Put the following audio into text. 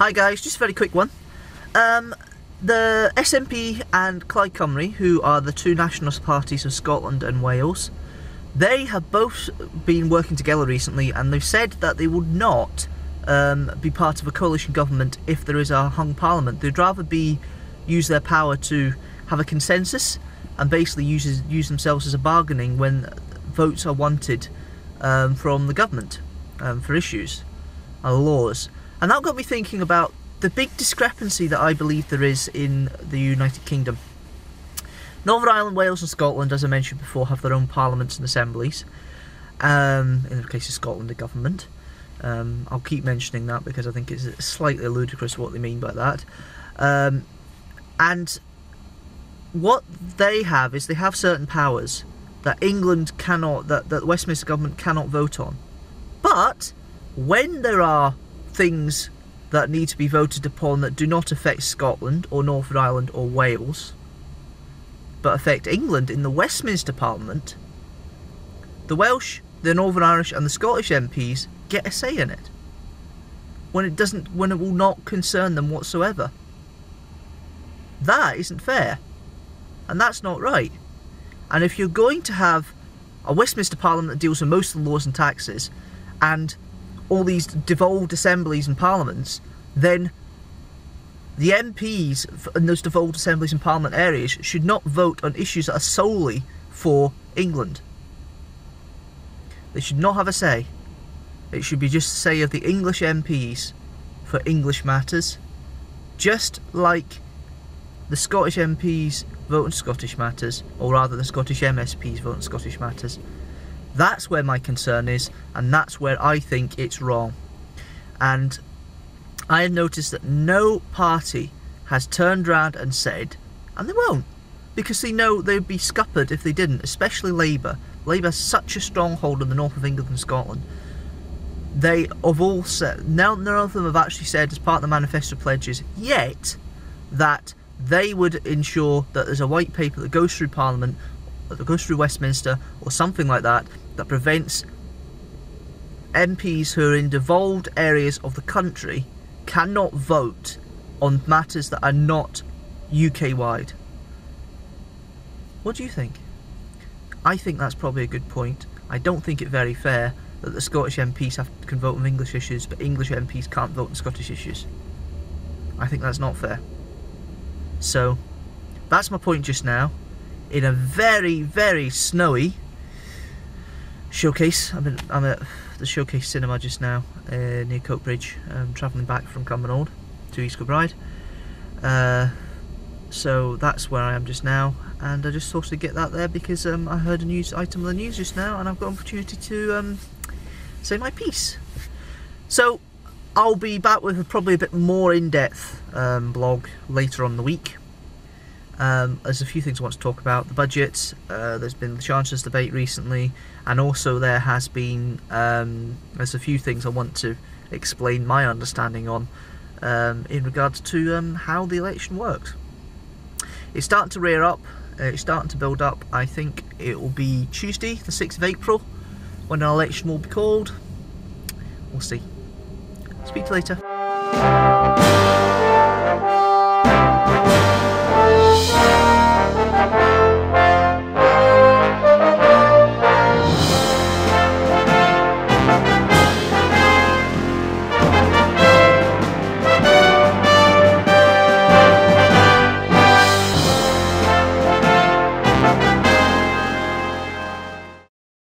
Hi guys, just a very quick one. The SNP and Plaid Cymru, who are the two nationalist parties of Scotland and Wales, they have both been working together recently, and they've said that they would not be part of a coalition government if there is a hung parliament. They'd rather use their power to have a consensus and basically use themselves as a bargaining when votes are wanted from the government for issues and laws. And that got me thinking about the big discrepancy that I believe there is in the United Kingdom. Northern Ireland, Wales and Scotland, as I mentioned before, have their own parliaments and assemblies. In the case of Scotland, a government. I'll keep mentioning that because I think it's slightly ludicrous what they mean by that. And what they have is they have certain powers that England cannot, that the Westminster government cannot vote on. But when there are things that need to be voted upon that do not affect Scotland or Northern Ireland or Wales, but affect England in the Westminster Parliament, the Welsh, the Northern Irish and the Scottish MPs get a say in it. When it will not concern them whatsoever. That isn't fair. And that's not right. And if you're going to have a Westminster Parliament that deals with most of the laws and taxes, and all these devolved assemblies and parliaments, then the MPs in those devolved assemblies and parliament areas should not vote on issues that are solely for England. They should not have a say. It should be just a say of the English MPs for English matters, just like the Scottish MPs vote on Scottish matters, or rather the Scottish MSPs vote on Scottish matters. That's where my concern is, and that's where I think it's wrong. And I have noticed that no party has turned around and said, and they won't, because they know they'd be scuppered if they didn't, especially Labour. Labour has such a stronghold in the north of England and Scotland. They have all said, none of them have actually said as part of the manifesto pledges yet that they would ensure that there's a white paper that goes through Parliament, that goes through Westminster or something like that, that prevents MPs who are in devolved areas of the country cannot vote on matters that are not UK-wide. What do you think? I think that's probably a good point. I don't think it very fair that the Scottish MPs can vote on English issues, but English MPs can't vote on Scottish issues. I think that's not fair. So, that's my point just now. In a very, very snowy showcase. I'm at the Showcase Cinema just now, near Coatbridge. I'm travelling back from Cumbernauld to East Kilbride. So that's where I am just now, and I just thought I'd get that there because I heard a news item of the news just now, and I've got an opportunity to say my piece. So I'll be back with probably a bit more in-depth blog later on in the week. There's a few things I want to talk about. The budget, there's been the Chancellor's debate recently, and also there has been, there's a few things I want to explain my understanding on in regards to how the election works. It's starting to rear up, it's starting to build up. I think it will be Tuesday, the 6th of April, when an election will be called. We'll see. Speak to you later.